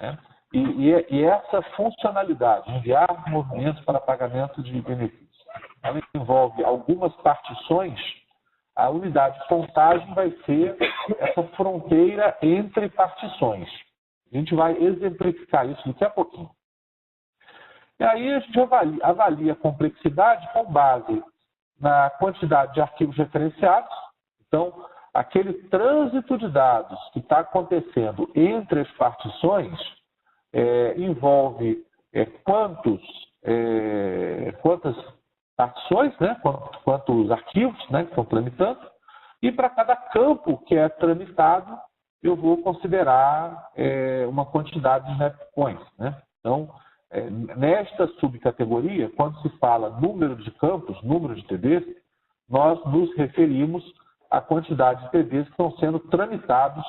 né? E essa funcionalidade, enviar movimentos para pagamento de benefícios, ela envolve algumas partições. A unidade de contagem vai ser essa fronteira entre partições. A gente vai exemplificar isso daqui a pouquinho. E aí a gente avalia a complexidade com base na quantidade de arquivos referenciados. Então, aquele trânsito de dados que está acontecendo entre as partições envolve quantas partições, né? Quantos arquivos, né, que estão tramitando, e para cada campo que é tramitado, eu vou considerar uma quantidade de snap points, né? Então, nesta subcategoria, quando se fala número de campos, número de TDs, nós nos referimos à quantidade de TDs que estão sendo tramitados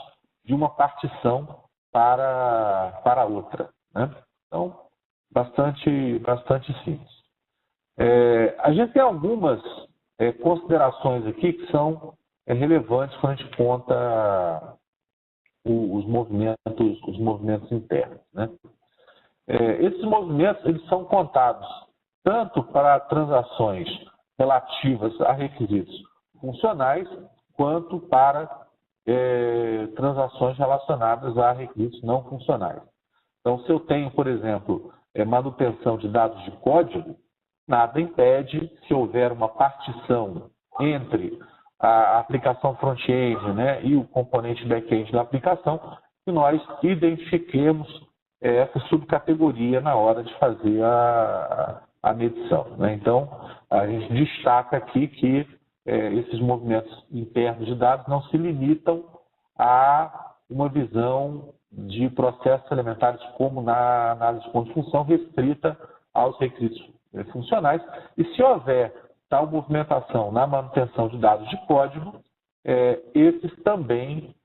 de uma partição para outra, né? Então, bastante simples. A gente tem algumas considerações aqui que são relevantes quando a gente conta os movimentos internos, né? Esses movimentos eles são contados tanto para transações relativas a requisitos funcionais, quanto para transações relacionadas a requisitos não funcionais. Então, se eu tenho, por exemplo, manutenção de dados de código, nada impede, se houver uma partição entre a aplicação front-end, né, e o componente back-end da aplicação, que nós identifiquemos essa subcategoria na hora de fazer a medição, né? Então, a gente destaca aqui que esses movimentos internos de dados não se limitam a uma visão de processos elementares como na análise de ponto de função restrita aos requisitos funcionais. E se houver tal movimentação na manutenção de dados de código, esses também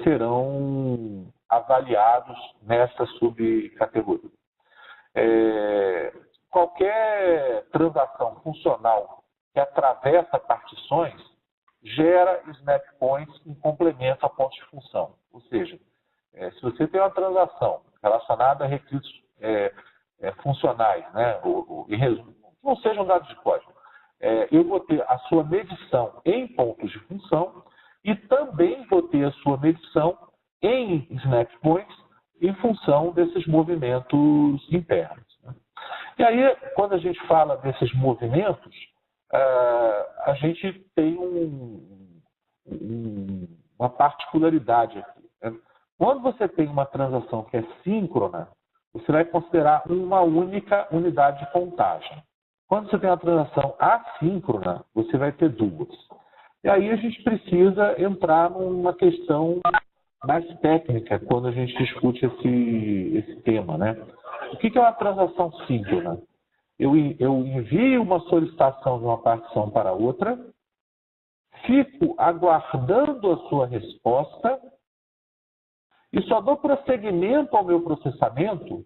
serão avaliados nessa subcategoria. Qualquer transação funcional que atravessa partições gera snap points em complemento a pontos de função. Ou seja, se você tem uma transação relacionada a requisitos funcionais, né, em resumo, não sejam dados de código, eu vou ter a sua medição em pontos de função e também vou ter a sua medição em snap points em função desses movimentos internos, né? E aí, quando a gente fala desses movimentos, a gente tem uma particularidade aqui, né? Quando você tem uma transação que é síncrona, você vai considerar uma única unidade de contagem. Quando você tem uma transação assíncrona, você vai ter duas. E aí a gente precisa entrar numa questão mais técnica quando a gente discute esse tema, né? O que é uma transação síncrona? Eu envio uma solicitação de uma partição para outra, fico aguardando a sua resposta e só dou prosseguimento ao meu processamento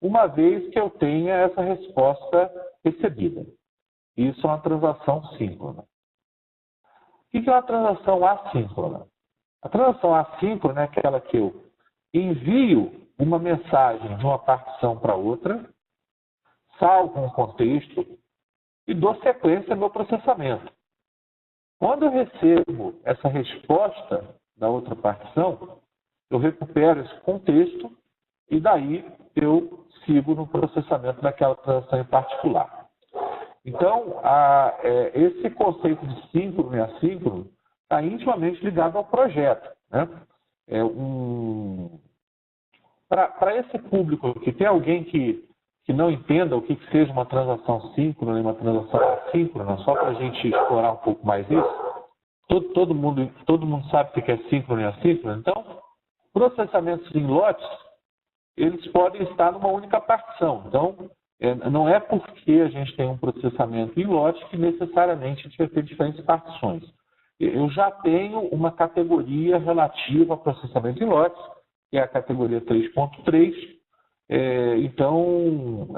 uma vez que eu tenha essa resposta recebida. Isso é uma transação síncrona. O que é uma transação assíncrona? A transação assíncrona é aquela que eu envio uma mensagem de uma partição para outra, salvo um contexto e dou sequência ao meu processamento. Quando eu recebo essa resposta da outra partição, eu recupero esse contexto e daí eu sigo no processamento daquela transação em particular. Então, esse conceito de síncrono e assíncrono está intimamente ligado ao projeto, né? Para esse público que tem alguém que não entenda o que seja uma transação síncrona e uma transação assíncrona, só para a gente explorar um pouco mais isso, todo mundo sabe o que é síncrono e assíncrono. Então, processamentos em lotes, eles podem estar numa única partição. Então, não é porque a gente tem um processamento em lote que necessariamente a gente vai ter diferentes partições. Eu já tenho uma categoria relativa a processamento em lotes, que é a categoria 3.3. Então,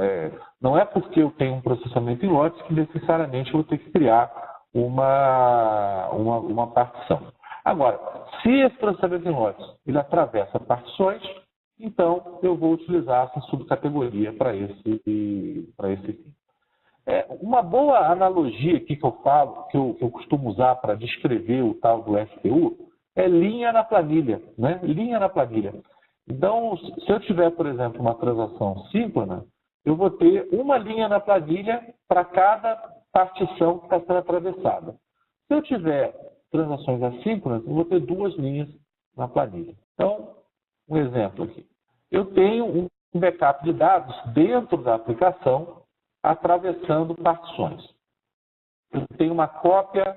não é porque eu tenho um processamento em lotes que necessariamente eu vou ter que criar uma partição. Agora, se esse processamento em lotes ele atravessa partições, então eu vou utilizar essa subcategoria para esse fim. Uma boa analogia aqui que eu falo, que eu costumo usar para descrever o tal do FPU, é linha na planilha, né? Linha na planilha. Então, se eu tiver, por exemplo, uma transação síncrona, eu vou ter uma linha na planilha para cada partição que está sendo atravessada. Se eu tiver transações assíncronas, eu vou ter duas linhas na planilha. Então, um exemplo aqui. Eu tenho um backup de dados dentro da aplicação, atravessando partições. Eu tenho uma cópia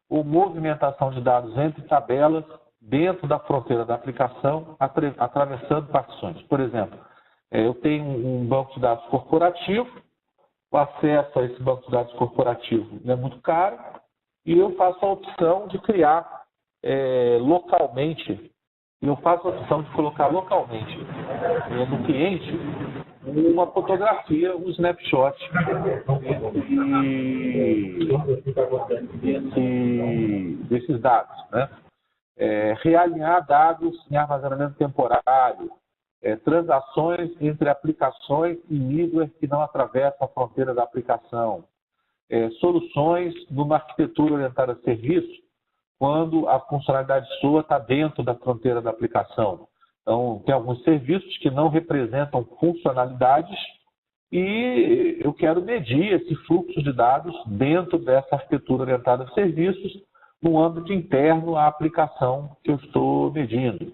ou movimentação de dados entre tabelas dentro da fronteira da aplicação, atravessando partições. Por exemplo, eu tenho um banco de dados corporativo, o acesso a esse banco de dados corporativo é muito caro, e eu faço a opção de criar localmente, eu faço a opção de colocar localmente no cliente uma fotografia, um snapshot desses dados, né? Realinhar dados em armazenamento temporário, transações entre aplicações e middleware que não atravessam a fronteira da aplicação, soluções numa arquitetura orientada a serviço, quando a funcionalidade sua está dentro da fronteira da aplicação. Então, tem alguns serviços que não representam funcionalidades e eu quero medir esse fluxo de dados dentro dessa arquitetura orientada a serviços no âmbito interno à aplicação que eu estou medindo.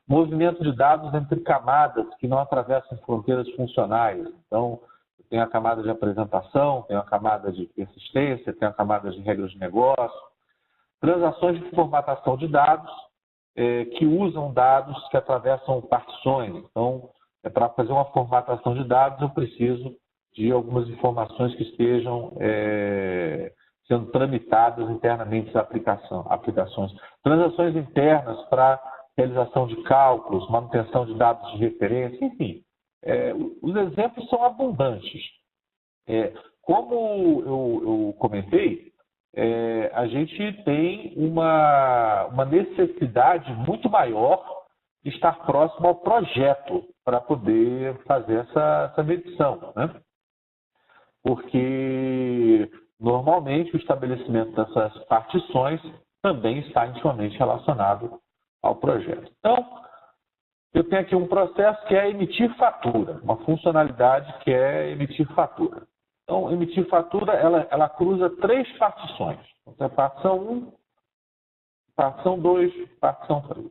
Movimento de dados entre camadas que não atravessam fronteiras funcionais. Então, eu tenho a camada de apresentação, tenho a camada de persistência, tenho a camada de regras de negócio. Transações de formatação de dados que usam dados que atravessam partições. Então, para fazer uma formatação de dados, eu preciso de algumas informações que estejam sendo tramitadas internamente das aplicações. Transações internas para realização de cálculos, manutenção de dados de referência, enfim. Os exemplos são abundantes. Como eu comentei, a gente tem uma necessidade muito maior de estar próximo ao projeto para poder fazer essa medição, né? Porque, normalmente, o estabelecimento dessas partições também está intimamente relacionado ao projeto. Então, eu tenho aqui um processo que é emitir fatura, uma funcionalidade que é emitir fatura. Então, emitir fatura, ela cruza três partições. Então, partição 1, partição 2, partição 3.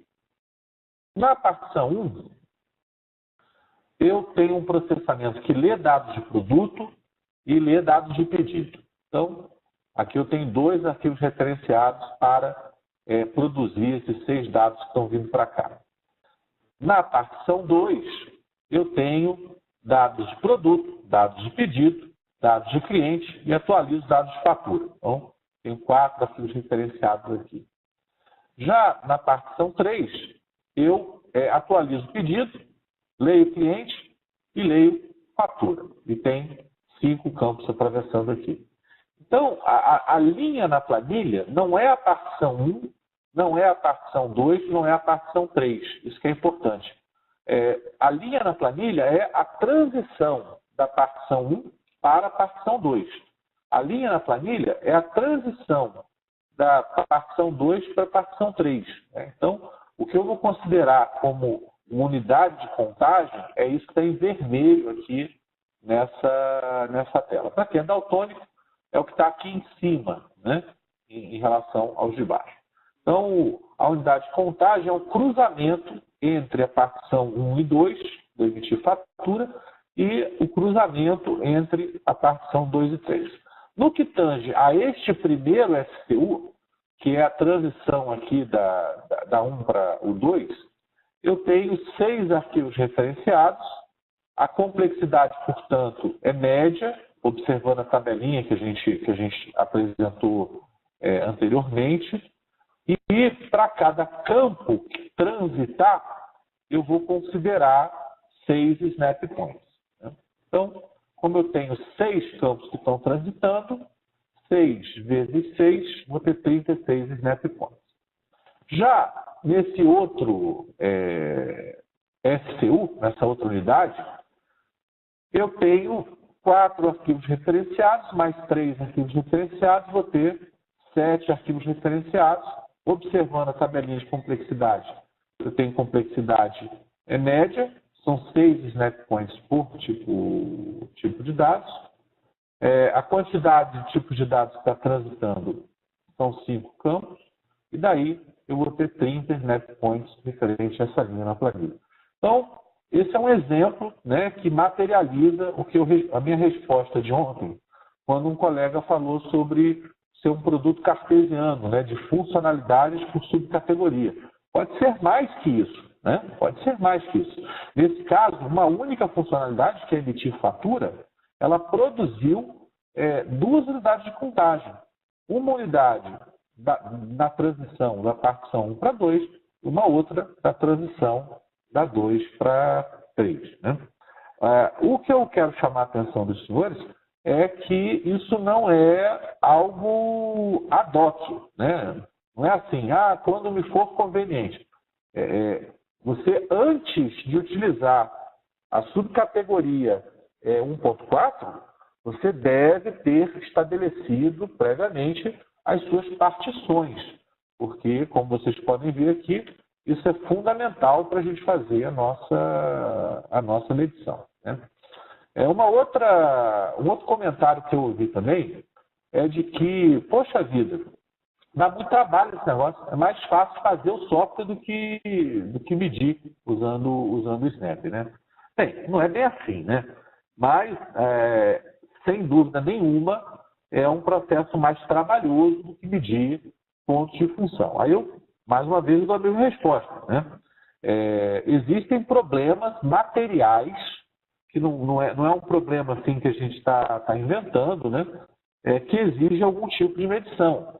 Na partição 1, eu tenho um processamento que lê dados de produto e lê dados de pedido. Então, aqui eu tenho dois arquivos referenciados para produzir esses 6 dados que estão vindo para cá. Na partição 2, eu tenho dados de produto, dados de pedido, dados de cliente e atualizo dados de fatura. Então, tenho 4 arquivos referenciados aqui. Já na partição 3, eu atualizo o pedido, leio cliente e leio fatura. E tem 5 campos atravessando aqui. Então, a linha na planilha não é a partição 1, não é a partição 2, não é a partição 3. Isso que é importante. A linha na planilha é a transição da partição 1 para a partição 2. A linha na planilha é a transição da partição 2 para a partição 3. Né? Então, o que eu vou considerar como uma unidade de contagem é isso que está em vermelho aqui nessa tela. Para quem é daltônico, é o que está aqui em cima, né? em relação aos de baixo. Então, a unidade de contagem é um cruzamento entre a partição 1 e 2, do emitir fatura, e o cruzamento entre a partição 2 e 3. No que tange a este primeiro SPU, que é a transição aqui da 1 para o 2, eu tenho 6 arquivos referenciados, a complexidade, portanto, é média, observando a tabelinha que a gente apresentou anteriormente, e para cada campo que transitar, eu vou considerar 6 snap points. Né? Então, como eu tenho 6 campos que estão transitando, 6 vezes 6, vou ter 36 snap points. Já nesse outro SCU, nessa outra unidade, eu tenho 4 arquivos referenciados, mais 3 arquivos referenciados, vou ter 7 arquivos referenciados. Observando a tabelinha de complexidade, eu tenho complexidade média, são 6 snap points por tipo de dados. A quantidade de tipos de dados que está transitando são 5 campos, e daí eu vou ter 30 snap points referente a essa linha na planilha. Então, esse é um exemplo, né, que materializa a minha resposta de ontem, quando um colega falou sobre ser um produto cartesiano, né, de funcionalidades por subcategoria. Pode ser mais que isso, né? Pode ser mais que isso. Nesse caso, uma única funcionalidade, que é emitir fatura, ela produziu 2 unidades de contagem. Uma unidade na transição da partição 1 para 2 e uma outra da transição da 2 para 3. Né? O que eu quero chamar a atenção dos senhores é que isso não é algo ad hoc, né? Não é assim, quando me for conveniente. Você, antes de utilizar a subcategoria 1.4, você deve ter estabelecido previamente as suas partições, porque, como vocês podem ver aqui, isso é fundamental para a gente fazer a nossa medição. Né? Um outro comentário que eu ouvi também é de que, poxa vida, dá muito trabalho esse negócio, é mais fácil fazer o software do que medir usando o Snap, né? Bem, não é bem assim, né? Mas, sem dúvida nenhuma, é um processo mais trabalhoso do que medir pontos de função. Aí eu, mais uma vez, dou a mesma resposta, né? Existem problemas materiais, que não é um problema assim que a gente está inventando, né? Que exige algum tipo de medição.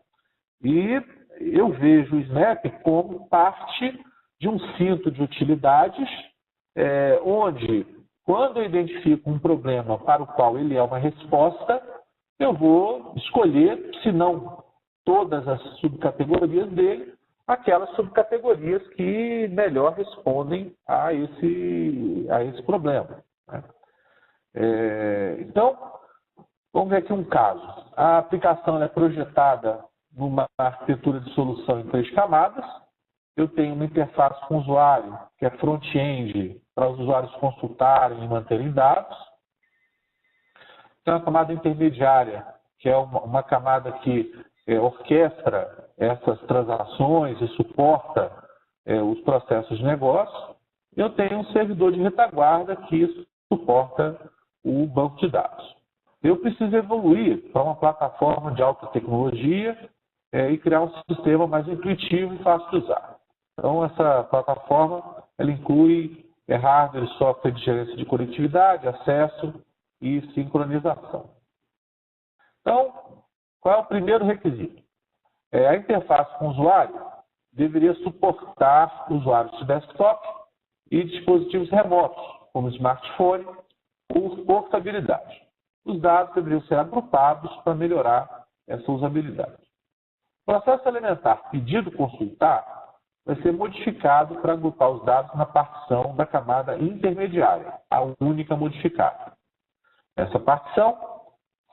E eu vejo o Snap como parte de um cinto de utilidades, onde, quando eu identifico um problema para o qual ele é uma resposta, eu vou escolher, se não todas as subcategorias dele, aquelas subcategorias que melhor respondem a esse problema. Né? Então, vamos ver aqui um caso. A aplicação é projetada numa arquitetura de solução em 3 camadas. Eu tenho uma interface com o usuário, que é front-end, para os usuários consultarem e manterem dados. Tem uma camada intermediária, que é uma camada que orquestra essas transações e suporta os processos de negócio. Eu tenho um servidor de retaguarda que suporta o banco de dados. Eu preciso evoluir para uma plataforma de alta tecnologia e criar um sistema mais intuitivo e fácil de usar. Então, essa plataforma ela inclui hardware e software de gerência de conectividade, acesso e sincronização. Então, qual é o primeiro requisito? A interface com o usuário deveria suportar usuários de desktop e dispositivos remotos, como smartphone, por portabilidade. Os dados deveriam ser agrupados para melhorar essa usabilidade. O processo elementar pedido consultar vai ser modificado para agrupar os dados na partição da camada intermediária, a única modificada. Essa partição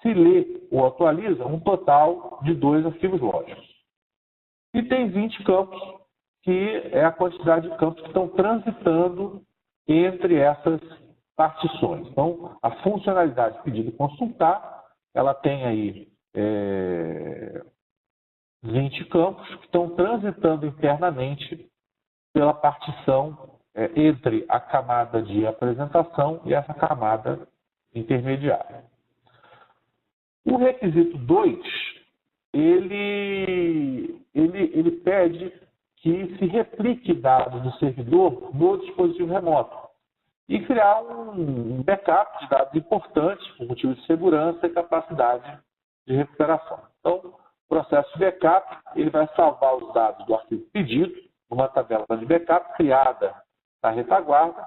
se lê ou atualiza um total de 2 arquivos lógicos. E tem 20 campos, que é a quantidade de campos que estão transitando entre essas partições. Então, a funcionalidade pedido consultar, ela tem aí 20 campos que estão transitando internamente pela partição entre a camada de apresentação e essa camada intermediária. O requisito 2, ele pede que se replique dados do servidor no dispositivo remoto e criar um backup de dados importantes por motivos de segurança e capacidade de recuperação. Então, o processo de backup ele vai salvar os dados do arquivo pedido numa tabela de backup criada na retaguarda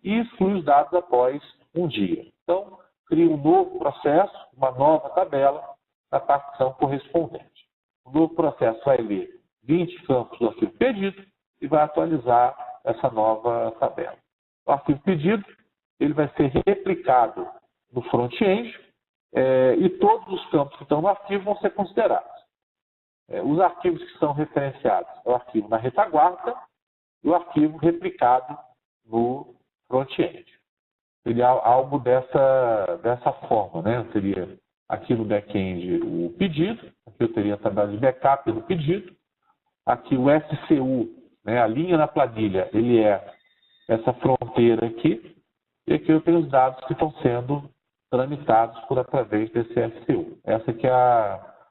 e exclui os dados após um dia. Então, cria um novo processo, uma nova tabela na partição correspondente. O novo processo vai ler 20 campos do arquivo pedido e vai atualizar essa nova tabela. o arquivo pedido, ele vai ser replicado no front-end e todos os campos que estão no arquivo vão ser considerados. Os arquivos que são referenciados é o arquivo na retaguarda e o arquivo replicado no front-end. Seria algo dessa forma, né? Seria aqui no back-end o pedido, aqui eu teria a tabela de backup do pedido, aqui o SCU, né, a linha na planilha, ele é essa fronteira aqui, e aqui eu tenho os dados que estão sendo tramitados através desse SCU. Essa que é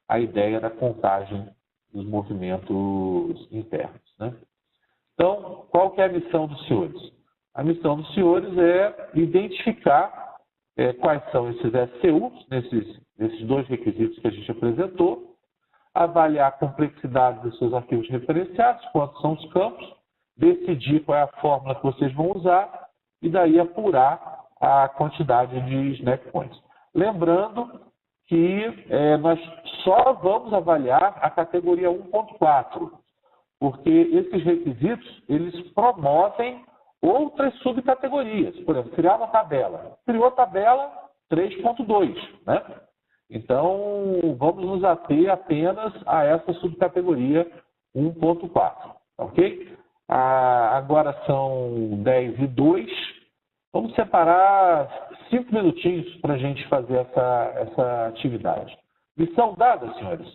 a ideia da contagem dos movimentos internos, né? Então, qual que é a missão dos senhores? A missão dos senhores é identificar quais são esses SCUs, nesses dois requisitos que a gente apresentou, avaliar a complexidade dos seus arquivos referenciados, quantos são os campos, decidir qual é a fórmula que vocês vão usar e daí apurar a quantidade de snack points. Lembrando que nós só vamos avaliar a categoria 1.4, porque esses requisitos, eles promovem outras subcategorias. Por exemplo, criar uma tabela. Criou a tabela 3.2, né? Então, vamos nos ater apenas a essa subcategoria 1.4, ok? Agora são 10:02. Vamos separar 5 minutinhos para a gente fazer essa atividade. Missão dada, senhores?